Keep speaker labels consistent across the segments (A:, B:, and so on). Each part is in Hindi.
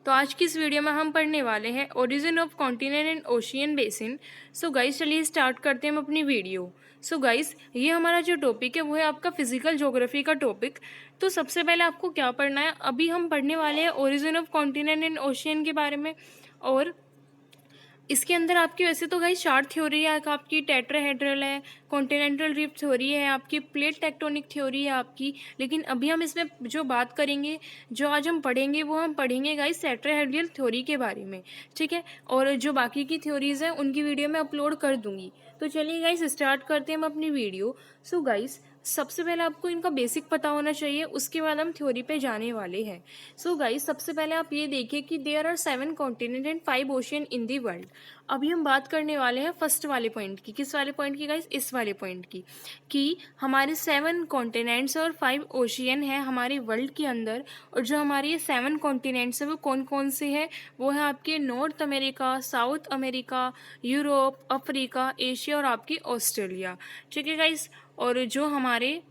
A: तो आज की इस वीडियो में हम पढ़ने वाले हैं origin of continent and ocean basin. So guys चलिए स्टार्ट करते हैं हम अपनी वीडियो। सो गाइस ये हमारा जो टॉपिक है वो है आपका फिजिकल ज्योग्राफी का टॉपिक। तो सबसे पहले आपको क्या पढ़ना है, अभी हम पढ़ने वाले हैं origin of continent and ocean के बारे में। और इसके अंदर आपकी वैसे तो गाइस चार थ्योरी है, आपकी टेट्राहेड्रल है, कॉन्टिनेंटल रिफ्ट थ्योरी है, आपकी प्लेट टेक्टोनिक थ्योरी है आपकी। लेकिन अभी हम इसमें जो बात करेंगे, जो आज हम पढ़ेंगे वो हम पढ़ेंगे गाइस टेट्राहेड्रल थ्योरी के बारे में, ठीक है। और जो बाकी की थ्योरीज हैं उनकी वीडियो मैं अपलोड कर दूंगी। तो चलिए गाइस स्टार्ट करते हैं हम अपनी वीडियो। सो गाइस सबसे पहले आपको इनका बेसिक पता होना चाहिए, उसके बाद हम थ्योरी पे जाने वाले हैं। सो गाइस सबसे पहले आप ये देखिए कि there are 7 continent and 5 ocean in the world. अभी हम बात करने वाले हैं फर्स्ट वाले पॉइंट की। किस वाले पॉइंट की गाइस? इस वाले पॉइंट की, कि हमारे 7 कॉन्टिनेंट्स और 5 ओशियन है हमारे वर्ल्ड के अंदर। और जो हमारे ये 7 कॉन्टिनेंट्स हैं वो कौन कौन से हैं? वो है आपके north America, south America, Europe, Africa, Asia और आपकी ऑस्ट्रेलिया, ठीक है गाइस। और जो हमारे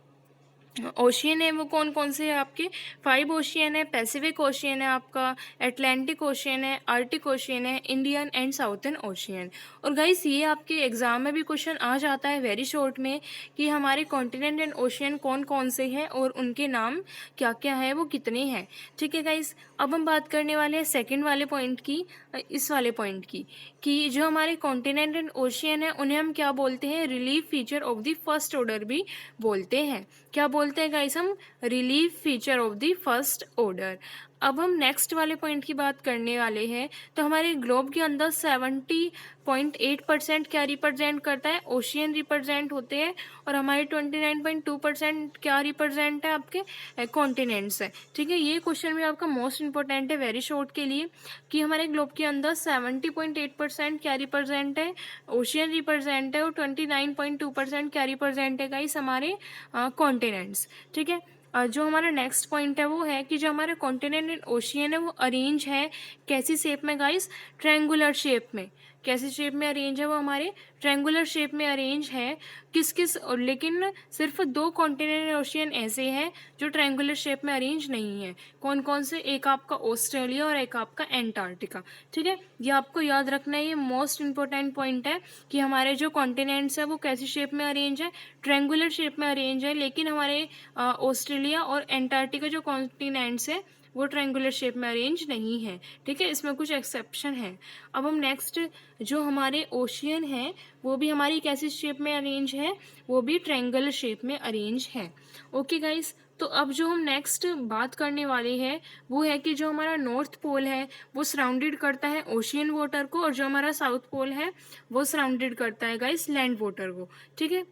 A: ओशियन है वो कौन कौन से है आपके? 5 ओशियन है, पैसिफिक ओशियन है आपका, अटलांटिक ओशियन है, आर्टिक ओशियन है, इंडियन एंड साउथर्न ओशियन। और गाइस ये आपके एग्जाम में भी क्वेश्चन आ जाता है वेरी शॉर्ट में, कि हमारे कॉन्टिनेंट एंड ओशियन कौन कौन से हैं और उनके नाम क्या क्या है, वो कितने हैं, ठीक है गाइस। अब हम बात करने वाले हैं सेकेंड वाले पॉइंट की, इस वाले पॉइंट की, कि जो हमारे कॉन्टिनेंट एंड ओशियन है उन्हें हम क्या बोलते हैं? Relief feature of the first order भी बोलते हैं। क्या बोलते हैं गाइस? हम relief feature of the first order. अब हम नेक्स्ट वाले पॉइंट की बात करने वाले हैं। तो हमारे ग्लोब के अंदर 70.8% क्या रिप्रेजेंट करता है? ओशियन रिप्रेजेंट होते हैं। और हमारे 29.2% क्या रिप्रेजेंट है? आपके कॉन्टिनेंट्स है, ठीक है। ये क्वेश्चन भी आपका मोस्ट इंपॉर्टेंट है वेरी शॉर्ट के लिए, कि हमारे ग्लोब के अंदर 70.8% क्या रिप्रेजेंट है? ओशियन रिप्रेजेंट है। और 29.2% क्या रिप्रेजेंट है गाइस? हमारे कॉन्टिनेंट्स, ठीक है। जो हमारा नेक्स्ट पॉइंट है वो है कि जो हमारे कॉन्टिनेंट एंड ओशियन है वो अरेंज है कैसी शेप में गाइस? ट्रायंगुलर शेप में। कैसी शेप में अरेंज है? वो हमारे ट्रायंगुलर शेप में अरेंज है। किस किस? और लेकिन सिर्फ 2 कॉन्टिनेंट एंड ओशियन ऐसे हैं जो ट्रायंगुलर शेप में अरेंज नहीं है। कौन कौन से? एक आपका ऑस्ट्रेलिया और एक आपका एंटार्क्टिका, ठीक है। ये आपको याद रखना है, ये मोस्ट इंपॉर्टेंट पॉइंट है, कि हमारे जो कॉन्टिनेंट्स है वो कैसी शेप में अरेंज है? ट्रायंगुलर शेप में अरेंज है। लेकिन हमारे ऑस्ट्रेलिया और एंटार्क्टिका जो कॉन्टिनेंट्स है वो ट्रायंगुलर शेप में अरेंज नहीं है, ठीक है। इसमें कुछ एक्सेप्शन है। अब हम नेक्स्ट, जो हमारे ओशियन है वो भी हमारी कैसी शेप में अरेंज है? वो भी ट्रायंगुलर शेप में अरेंज है। ओके गाइस, तो अब जो हम नेक्स्ट बात करने वाले हैं वो है कि जो हमारा नॉर्थ पोल है वो सराउंडेड करता है ओशियन वाटर को, और जो हमारा साउथ पोल है वो सराउंडेड करता है गाइस लैंड वाटर को, ठीक है।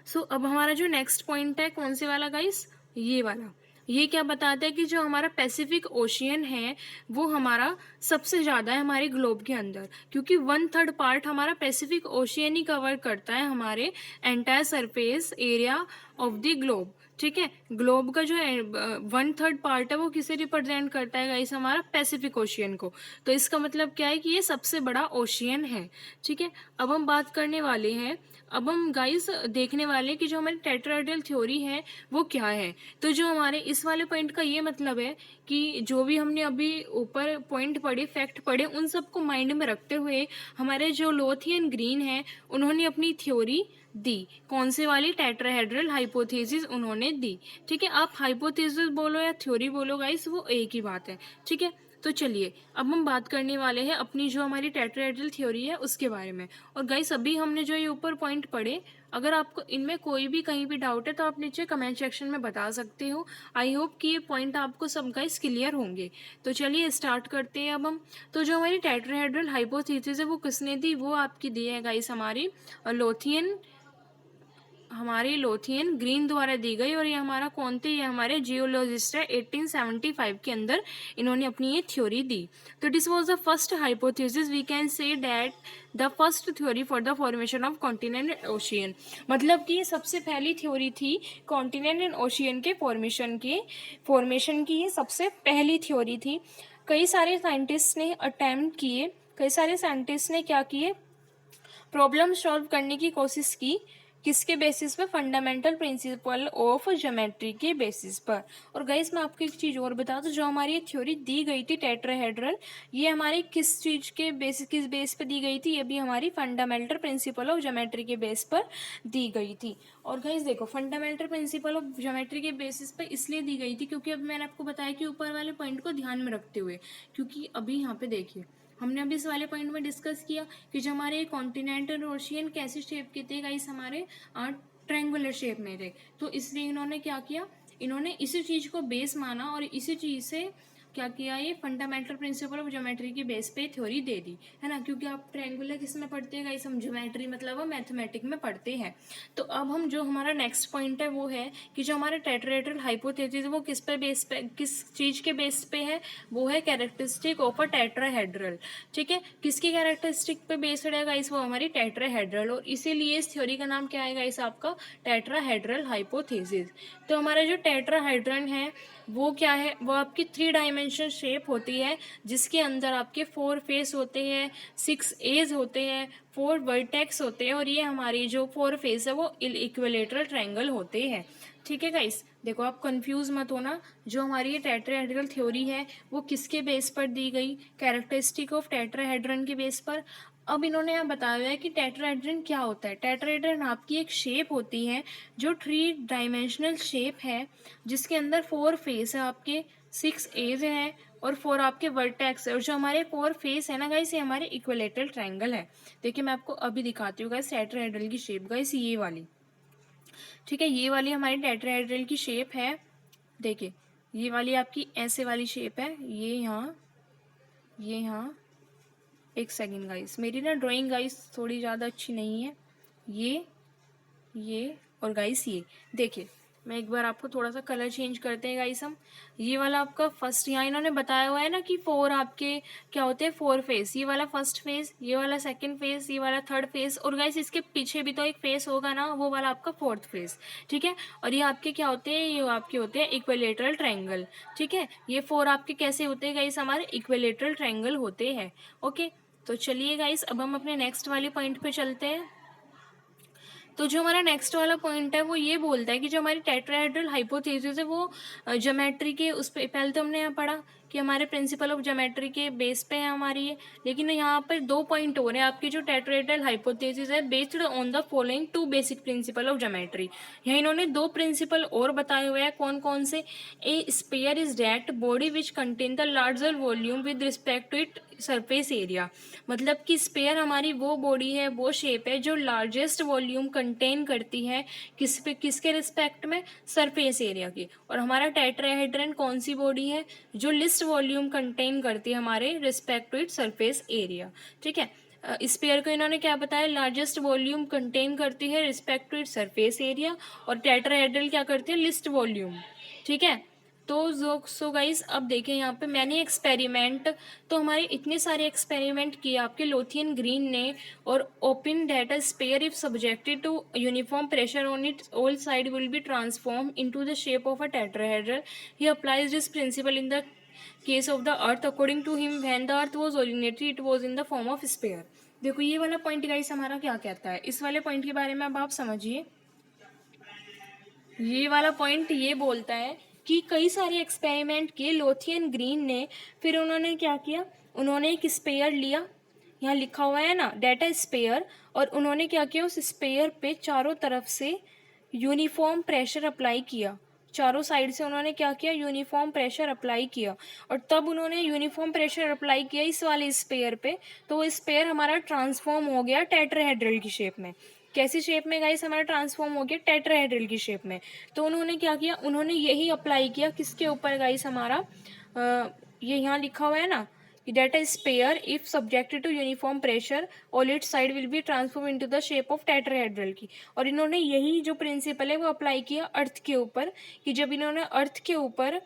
A: सो अब हमारा जो नेक्स्ट पॉइंट है कौन से वाला गाइस? ये वाला। ये क्या बताता है कि जो हमारा पैसिफिक ओशियन है वो हमारा सबसे ज़्यादा है हमारे ग्लोब के अंदर, क्योंकि 1/3 पार्ट हमारा पैसिफिक ओशियन ही कवर करता है हमारे entire surface area of the globe, ठीक है। ग्लोब का जो 1/3 पार्ट है वो किसे रिप्रेजेंट करता है गाइस? हमारा पैसिफिक ओशियन को। तो इसका मतलब क्या है? कि ये सबसे बड़ा ओशियन है, ठीक है। अब हम बात करने वाले हैं, अब हम गाइस देखने वाले कि जो हमारी टेट्राहेड्रल थ्योरी है वो क्या है। तो जो हमारे इस वाले पॉइंट का ये मतलब है कि जो भी हमने अभी ऊपर पॉइंट पढ़े, फैक्ट पढ़े, उन सबको माइंड में रखते हुए हमारे जो लोथियन ग्रीन है उन्होंने अपनी थ्योरी दी। कौन से वाली? टेट्राहेड्रल हाइपोथेसिस उन्होंने दी, ठीक है। आप हाइपोथेसिस बोलो या थ्योरी बोलो गाइस, वो एक ही बात है, ठीक है। तो चलिए अब हम बात करने वाले हैं अपनी जो हमारी टेट्राहेड्रल थ्योरी है उसके बारे में। और गाइस अभी हमने जो ये ऊपर पॉइंट पढ़े, अगर आपको इनमें कोई भी कहीं भी डाउट है तो आप नीचे कमेंट सेक्शन में बता सकते हो। आई होप कि ये पॉइंट आपको सब गाइस क्लियर होंगे। तो चलिए स्टार्ट करते हैं अब हम। तो जो हमारी टेट्राहेड्रल हाइपोथेसिस है वो किसने दी? वो आपकी दी है गाइस हमारी लोथियन ग्रीन द्वारा दी गई। और ये हमारा कौन थे? ये हमारे जियोलॉजिस्ट है, 1875 के अंदर इन्होंने अपनी ये थ्योरी दी। तो this was the first hypothesis, we can say that the first theory for the formation of continent and ocean. मतलब कि ये सबसे पहली थ्योरी थी कॉन्टिनेंट एंड ओशियन के फॉर्मेशन की ये सबसे पहली थ्योरी थी। कई सारे साइंटिस्ट ने अटेम्प्ट किए, कई सारे साइंटिस्ट ने क्या किए? प्रॉब्लम सॉल्व करने की कोशिश की किसके बेसिस पर? फंडामेंटल प्रिंसिपल ऑफ ज्योमेट्री के बेसिस पर। और गाइस मैं आपको एक चीज़ और बता दूं, जो हमारी ये थ्योरी दी गई थी टेट्राहेड्रल, ये हमारी किस चीज़ के बेस, किस बेस पर दी गई थी? ये भी हमारी फंडामेंटल प्रिंसिपल ऑफ ज्योमेट्री के बेस पर दी गई थी। और गाइस देखो, फंडामेंटल प्रिंसिपल ऑफ ज्योमेट्री के बेसिस पर इसलिए दी गई थी क्योंकि अब मैंने आपको बताया कि ऊपर वाले पॉइंट को ध्यान में रखते हुए, क्योंकि अभी यहाँ पे देखिए हमने अभी इस वाले पॉइंट में डिस्कस किया कि जो हमारे कॉन्टिनेंटल ओशियन कैसे शेप के थे गाइस, हमारे ट्रायंगुलर शेप में थे। तो इसलिए इन्होंने क्या किया, इन्होंने इसी चीज को बेस माना और इसी चीज से क्या किया, ये फंडामेंटल प्रिंसिपल ऑफ ज्योमेट्री की बेस पे थ्योरी दे दी, है ना। क्योंकि आप ट्रायंगुलर किस में पढ़ते हैं गाइस? हम ज्योमेट्री मतलब मैथमेटिक में पढ़ते हैं। तो अब हम जो हमारा नेक्स्ट पॉइंट है वो है कि जो हमारा टेट्राहेड्रल हाइपोथेसिस वो किस पे बेस पे, किस चीज के बेस पे है? वो है कैरेक्टरिस्टिक ऑफ अ टेट्राहेड्रल। ठीक है, किसकी कैरेक्टरिस्टिक पे बेस्ड है गाइस? वो हमारी टेट्राहेड्रल। और इसीलिए इस थ्योरी का नाम क्या है गाइस आपका? Tetrahedral hypothesis. तो हमारा जो टेट्राहेड्रन है वो क्या है? वो आपकी 3 डायमेंशनल शेप होती है, जिसके अंदर आपके 4 फेस होते हैं, 6 एज होते हैं, 4 वर्टेक्स होते हैं, और ये हमारी जो 4 फेस है वो इक्विलेटरल ट्रायंगल होते हैं। ठीक है गाइस, देखो आप कंफ्यूज मत होना। जो हमारी ये टेट्राहेड्रल थ्योरी है वो किसके बेस पर दी गई? कैरेक्टरिस्टिक ऑफ टेट्राहेड्रन के बेस पर। अब इन्होंने यहाँ बताया है कि टेट्राहेड्रन क्या होता है। टेट्राहेड्रन आपकी एक शेप होती है जो 3 डायमेंशनल शेप है, जिसके अंदर 4 फेस है आपके, 6 एज है और 4 आपके वर्टेक्स है। और जो हमारे 4 फेस है ना गाइस, ये हमारे इक्विलेटरल ट्रायंगल है। देखिए मैं आपको अभी दिखाती हूँ गाइस टेट्राहेड्रल की शेप गाइस, ये वाली। ठीक है, ये वाली हमारी टेट्राहेड्रल की शेप है। देखिए ये वाली आपकी ऐसे वाली शेप है, ये यहाँ, ये यहाँ। एक सेकेंड गाइस, मेरी ना ड्राइंग गाइस थोड़ी ज़्यादा अच्छी नहीं है। ये और गाइस ये देखिए, मैं एक बार आपको थोड़ा सा कलर चेंज करते हैं गाइस हम। ये वाला आपका फर्स्ट, यहाँ इन्होंने बताया हुआ है ना कि 4 आपके क्या होते हैं? 4 फेस। ये वाला फर्स्ट फेस, ये वाला सेकंड फेस, ये वाला थर्ड फेस, और गाइस इसके पीछे भी तो एक फेस होगा ना, वो वाला आपका फोर्थ फेस। ठीक है, और ये आपके क्या होते हैं? ये आपके होते हैं इक्विलेटरल ट्रायंगल। ठीक है, ये 4 आपके कैसे होते हैं गाइस? हमारे इक्विलेटरल ट्रायंगल होते हैं। ओके, तो चलिए गाइस अब हम अपने नेक्स्ट वाले पॉइंट पे चलते हैं। तो जो हमारा नेक्स्ट वाला पॉइंट है वो ये बोलता है कि जो हमारी टेट्राहेड्रल हाइपोथेसिस है वो ज्योमेट्री के उस पे, पहले तो हमने यहाँ पढ़ा कि हमारे प्रिंसिपल ऑफ ज्योमेट्री के बेस पे है हमारी ये। लेकिन यहाँ पर 2 पॉइंट हो रहे हैं। आपकी जो टेट्राहेड्रल हाइपोथेसिस है based on the following 2 basic principle of geometry. यहाँ इन्होंने 2 प्रिंसिपल और बताए हुए हैं। कौन कौन से? A sphere is that body which contain the larger volume with respect to it surface area. मतलब कि स्फीयर हमारी वो बॉडी है, वो शेप है जो लार्जेस्ट वॉल्यूम कंटेन करती है किस पे, किसके रिस्पेक्ट में? सरफेस एरिया की। और हमारा टेट्राहेड्रन कौन सी बॉडी है? जो लिस्ट वॉल्यूम कंटेन करती है हमारे respect to it surface area. ठीक है, स्फीयर को इन्होंने क्या बताया? लार्जेस्ट वॉल्यूम कंटेन करती है respect to it surface area, और टेट्राहेड्रल क्या करती है? Least volume. ठीक है, तो सो गाइस अब देखें यहाँ पे मैंने एक्सपेरिमेंट, तो हमारे इतने सारे एक्सपेरिमेंट किए आपके लोथियन ग्रीन ने। और open data sphere if subjected to uniform pressure on its all side will be transform into the shape of a tetrahedral. He applies this principle in the case of the earth. According to him when the earth was originated it was in the form of sphere. देखो ये वाला पॉइंट गाइस हमारा क्या कहता है? इस वाले पॉइंट के बारे में अब आप समझिए। ये वाला पॉइंट ये बोलता है कि कई सारे एक्सपेरिमेंट किए लोथियन ग्रीन ने। फिर उन्होंने क्या किया? उन्होंने एक स्पेयर लिया, यहाँ लिखा हुआ है ना डेटा स्पेयर, और उन्होंने क्या किया? उस स्पेयर पे चारों तरफ से यूनिफॉर्म प्रेशर अप्लाई किया। चारों साइड से उन्होंने क्या किया? यूनिफॉर्म प्रेशर अप्लाई किया। और तब उन्होंने यूनिफॉर्म प्रेशर अप्लाई किया इस वाले स्पेयर पे, तो वो स्पेयर हमारा ट्रांसफॉर्म हो गया टेट्राहेड्रल की शेप में। कैसी शेप में गाइस? हमारा ट्रांसफॉर्म हो गया टेट्राहेड्रल की शेप में। तो उन्होंने क्या किया? उन्होंने यही अप्लाई किया किसके ऊपर गाइस? हमारा ये यहाँ लिखा हुआ है ना कि data sphere if subjected to uniform pressure all it side will be transform into the shape of tetrahedral की। और इन्होंने यही जो प्रिंसिपल है वो अप्लाई किया अर्थ के ऊपर, कि जब इन्होंने अर्थ के ऊपर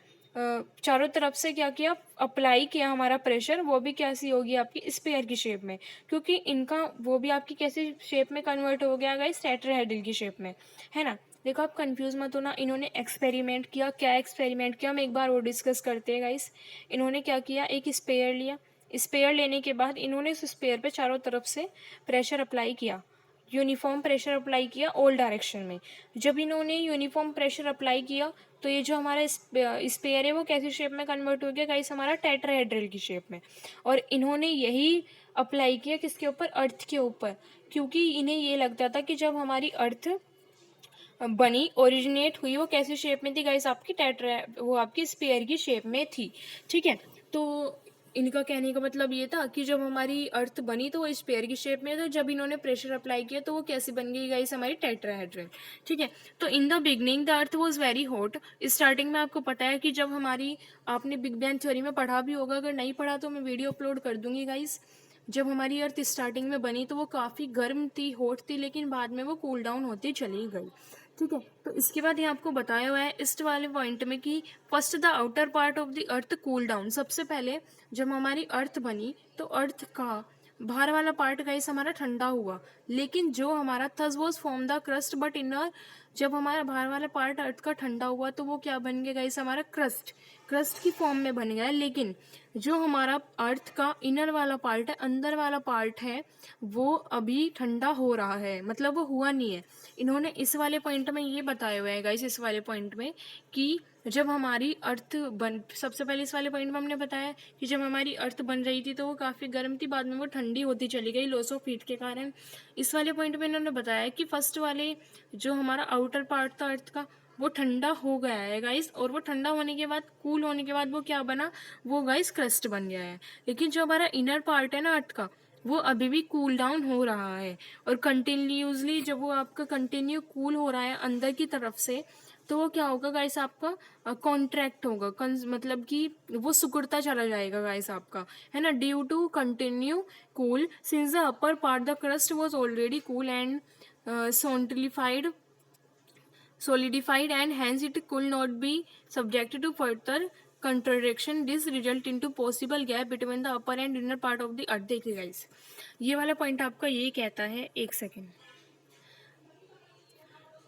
A: चारों तरफ से क्या किया? अप्लाई किया हमारा प्रेशर, वो भी कैसी होगी? आपकी स्पेयर की शेप में। क्योंकि इनका वो भी आपकी कैसी शेप में कन्वर्ट हो गया गाइस? टेट्राहेड्रल की शेप में, है ना। देखो आप कंफ्यूज मत होना। इन्होंने एक्सपेरिमेंट किया, क्या एक्सपेरिमेंट किया हम एक बार और डिस्कस करते हैं गाइस। इन्होंने क्या किया? एक स्पेयर लिया। स्पेयर लेने के बाद इन्होंने उस स्पेयर पे चारों तरफ से प्रेशर अप्लाई किया। यूनिफॉर्म प्रेशर अप्लाई किया ऑल डायरेक्शन में। जब इन्होंने यूनिफॉर्म प्रेशर अप्लाई किया तो ये जो हमारा स्पेयर है वो कैसी शेप में कन्वर्ट हो गया गाइस, हमारा टेट्राहेड्रल की शेप में। और इन्होंने यही अप्लाई किया किसके ऊपर, अर्थ के ऊपर, क्योंकि इन्हें ये लगता था कि जब हमारी अर्थ बनी, ओरिजिनेट हुई, वो कैसी शेप में थी गाइस, आपकी वो आपकी स्पेयर की शेप में थी। ठीक है, तो इनका कहने का मतलब ये था कि जब हमारी अर्थ बनी तो वो स्पेयर की शेप में, तो जब इन्होंने प्रेशर अप्लाई किया तो वो कैसी बन गई गाइस, हमारी टेट्राहेड्रल। ठीक है, तो in the beginning the earth was very hot. Starting में आपको पता है कि जब हमारी, आपने बिग बैंग थ्योरी में पढ़ा भी होगा, अगर नहीं पढ़ा तो मैं वीडियो अपलोड कर दूंगी गाइस। जब हमारी अर्थ स्टार्टिंग में बनी तो वो काफ़ी गर्म थी, हॉट थी, लेकिन बाद में वो कूल डाउन होती चली गई। ठीक है, तो इसके बाद ये आपको बताया हुआ है इस्ट वाले पॉइंट में कि first the outer part of the earth cool down. सबसे पहले जब हमारी अर्थ बनी तो अर्थ का बाहर वाला पार्ट गाइस हमारा ठंडा हुआ, लेकिन जो हमारा thus was form the crust but inner, जब हमारा बाहर वाला पार्ट अर्थ का ठंडा हुआ तो वो क्या बन गया गाइस, हमारा क्रस्ट, क्रस्ट की फॉर्म में बन गया। लेकिन जो हमारा अर्थ का इनर वाला पार्ट है, अंदर वाला पार्ट है, वो अभी ठंडा हो रहा है, मतलब वो हुआ नहीं है। इन्होंने इस वाले पॉइंट में ये बताया हुआ है गाइस, इस वाले पॉइंट में कि जब हमारी अर्थ बन, सबसे पहले इस वाले पॉइंट में हमने बताया कि जब हमारी अर्थ बन रही थी तो वो काफ़ी गर्म थी, बाद में वो ठंडी होती चली गई लॉस ऑफ हीट के कारण। इस वाले पॉइंट में इन्होंने बताया कि फर्स्ट वाले जो हमारा आउटर पार्ट था अर्थ का, वो ठंडा हो गया है गाइस, और वो ठंडा होने के बाद, कूल होने के बाद वो क्या बना, वो गाइस क्रस्ट बन गया है। लेकिन जो हमारा इनर पार्ट है ना अर्थ का, वो अभी भी कूल डाउन हो रहा है, और कंटिन्यूसली जब वो आपका कंटिन्यू कूल हो रहा है अंदर की तरफ से, तो वो क्या होगा गाइस, आपका कॉन्ट्रैक्ट होगा, मतलब कि वो सिकुड़ता चला जाएगा गाइस आपका, है ना, due to continue cool since the upper part the crust was already cool and solidified and hence it could not be subjected to further contraction. This result into possible gap between the upper and inner part of the earth. देखिए गाइस, ये वाला पॉइंट आपका ये कहता है, एक सेकेंड,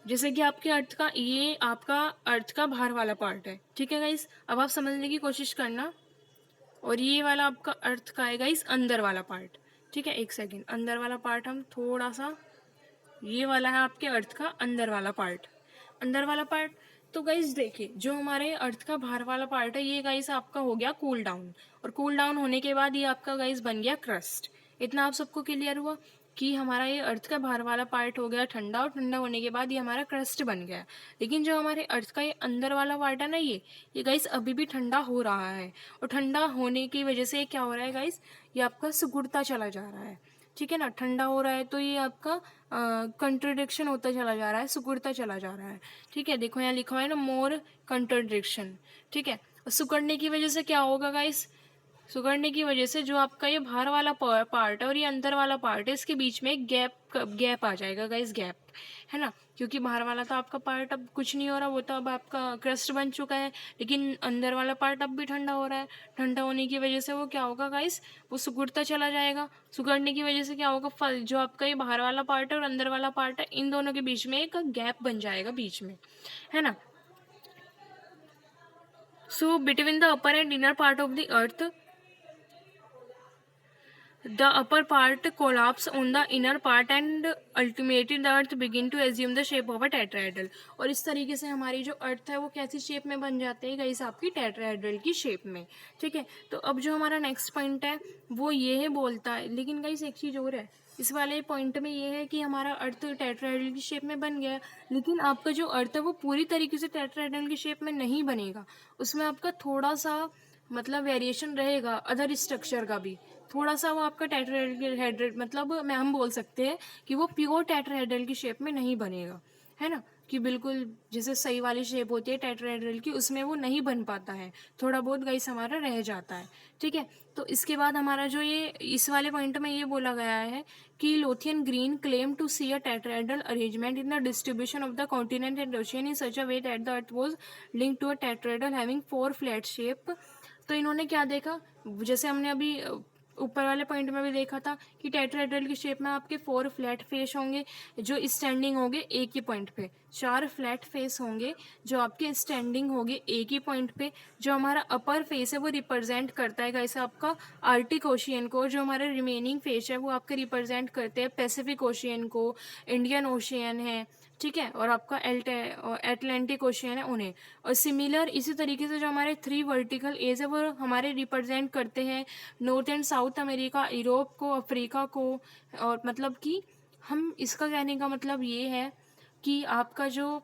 A: जैसे कि आपके अर्थ का, ये आपका अर्थ का बाहर वाला पार्ट है। ठीक है गाइस, अब आप समझने की कोशिश करना, और ये वाला आपका अर्थ का है गाइस अंदर वाला पार्ट। ठीक है, एक सेकेंड, अंदर वाला पार्ट हम थोड़ा सा, ये वाला है आपके अर्थ का अंदर वाला पार्ट, अंदर वाला पार्ट। तो गाइस देखिए, जो हमारे अर्थ का बाहर वाला पार्ट है ये गाइस आपका हो गया कूल डाउन, और कूल डाउन होने के बाद ये आपका गाइस बन गया क्रस्ट। इतना आप सबको क्लियर हुआ कि हमारा ये अर्थ का बाहर वाला पार्ट हो गया ठंडा, और ठंडा होने के बाद ये हमारा क्रस्ट बन गया। लेकिन जो हमारे अर्थ का ये अंदर वाला पार्ट है ना, ये गाइस अभी भी ठंडा हो रहा है, और ठंडा होने की वजह से क्या हो रहा है गाइस, ये आपका सिकुड़ता चला जा रहा है। ठीक है ना, ठंडा हो रहा है तो ये आपका कंट्रोडिक्शन होता चला जा रहा है, सिकुड़ता चला जा रहा है। ठीक है, देखो यहाँ लिखा हुआ है ना, मोर कंट्रोडिक्शन। ठीक है, सिकुड़ने की वजह से क्या होगा गाइस, सिकुड़ने की वजह से जो आपका ये बाहर वाला पार्ट है और ये अंदर वाला पार्ट है, इसके बीच में एक गैप आ जाएगा गाइस, गैप, है ना, क्योंकि बाहर वाला तो आपका पार्ट अब कुछ नहीं हो रहा, वो तो अब आपका क्रस्ट बन चुका है, लेकिन अंदर वाला पार्ट अब भी ठंडा हो रहा है। ठंडा होने की वजह से वो क्या होगा गाइस, वो सिकुड़ता चला जाएगा। सिकुड़ने की वजह से क्या होगा, जो आपका ये बाहर वाला पार्ट है और अंदर वाला पार्ट है, इन दोनों के बीच में एक गैप बन जाएगा बीच में, है ना। So between the upper and inner part of the earth, the upper part collapse on the inner part and ultimately the earth begin to assume the shape of a tetrahedral। और इस तरीके से हमारी जो अर्थ है वो कैसी शेप में बन जाते हैं गाइस, आपकी टेट्राहेड्रल की शेप में। ठीक है, तो अब जो हमारा नेक्स्ट पॉइंट है वो ये है बोलता है, लेकिन गाइस एक चीज़ और है इस वाले पॉइंट में, ये है कि हमारा अर्थ टेट्राहेड्रल की शेप में बन गया, लेकिन आपका जो अर्थ है वो पूरी तरीके से टेट्राहेड्रल की शेप में नहीं बनेगा, उसमें आपका थोड़ा सा मतलब वेरिएशन रहेगा, अदर स्ट्रक्चर का भी थोड़ा सा, वो आपका टेट्राहेड्रल मतलब मैं हम बोल सकते हैं कि वो प्योर टेट्राहेड्रल की शेप में नहीं बनेगा, है ना, कि बिल्कुल जैसे सही वाली शेप होती है टेट्राहेड्रल की, उसमें वो नहीं बन पाता है, थोड़ा बहुत गाइस हमारा रह जाता है। ठीक है, तो इसके बाद हमारा जो ये इस वाले पॉइंट में ये बोला गया है कि Lowthian Green claim to see a tetrahedral arrangement in the distribution of the continent and ocean in such a way that the earth was linked to a tetrahedral having 4 flat shape. तो इन्होंने क्या देखा, जैसे हमने अभी ऊपर वाले पॉइंट में भी देखा था कि टेट्राहेड्रल की शेप में आपके 4 फ्लैट फेस होंगे जो स्टैंडिंग होंगे एक ही पॉइंट पे, 4 फ्लैट फेस होंगे जो आपके स्टैंडिंग होंगे एक ही पॉइंट पे। जो हमारा अपर फेस है वो रिप्रेजेंट करता है गाइस आपका आर्टिक ओशियन को, जो हमारे रिमेनिंग फेस है वो आपके रिप्रेजेंट करते हैं पैसिफिक ओशियन को, इंडियन ओशियन है, ठीक है, और आपका एटलांटिक ओशियन है उन्हें। और सिमिलर इसी तरीके से जो हमारे 3 वर्टिकल एज है वो हमारे रिप्रेजेंट करते हैं north and south America, Europe को, अफ्रीका को। और मतलब कि हम इसका कहने का मतलब ये है कि आपका जो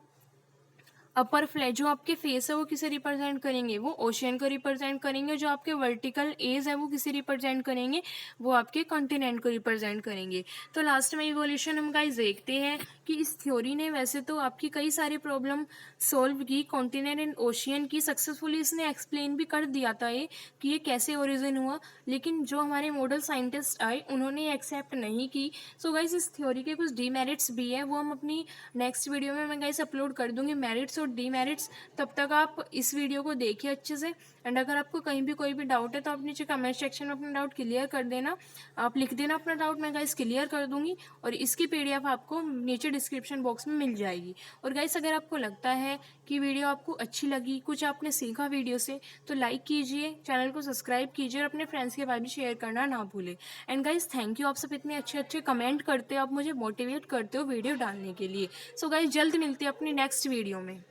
A: अपर फ्लैट जो आपके फेस है वो किसे रिप्रेजेंट करेंगे, वो ओशियन को रिप्रेजेंट करेंगे। जो आपके वर्टिकल एज है वो किसे रिप्रेजेंट करेंगे, वो आपके कॉन्टिनेंट को रिप्रेजेंट करेंगे। तो लास्ट में इवोल्यूशन हम गाइस देखते हैं कि इस थ्योरी ने वैसे तो आपकी कई सारी प्रॉब्लम सॉल्व की, कॉन्टिनेंट एंड ओशियन की सक्सेसफुली इसने एक्सप्लेन भी कर दिया था ये कि ये कैसे ओरिजिन हुआ। लेकिन जो हमारे मॉडल साइंटिस्ट आए उन्होंने एक्सेप्ट नहीं की। सो गाइस इस थ्योरी के कुछ डीमेरिट्स भी है, वो हम अपनी नेक्स्ट वीडियो में मैं गाइस अपलोड कर दूंगी, मेरिट्स और डीमेरिट्स। तब तक आप इस वीडियो को देखिए अच्छे से। एंड अगर आपको कहीं भी कोई भी डाउट है तो आप नीचे कमेंट सेक्शन में अपना डाउट क्लियर कर देना, आप लिख देना अपना डाउट, मैं गाइस क्लियर कर दूंगी। और इसकी पीडीएफ आपको नीचे डिस्क्रिप्शन बॉक्स में मिल जाएगी। और गाइस अगर आपको लगता है कि वीडियो आपको अच्छी लगी, कुछ आपने सीखा वीडियो से, तो लाइक कीजिए, चैनल को सब्सक्राइब कीजिए और अपने फ्रेंड्स के पास भी शेयर करना ना भूलें। एंड गाइस थैंक यू, आप सब इतने अच्छे अच्छे कमेंट करते हो, आप मुझे मोटिवेट करते हो वीडियो डालने के लिए। सो गाइस जल्द मिलते हैं अपनी नेक्स्ट वीडियो में।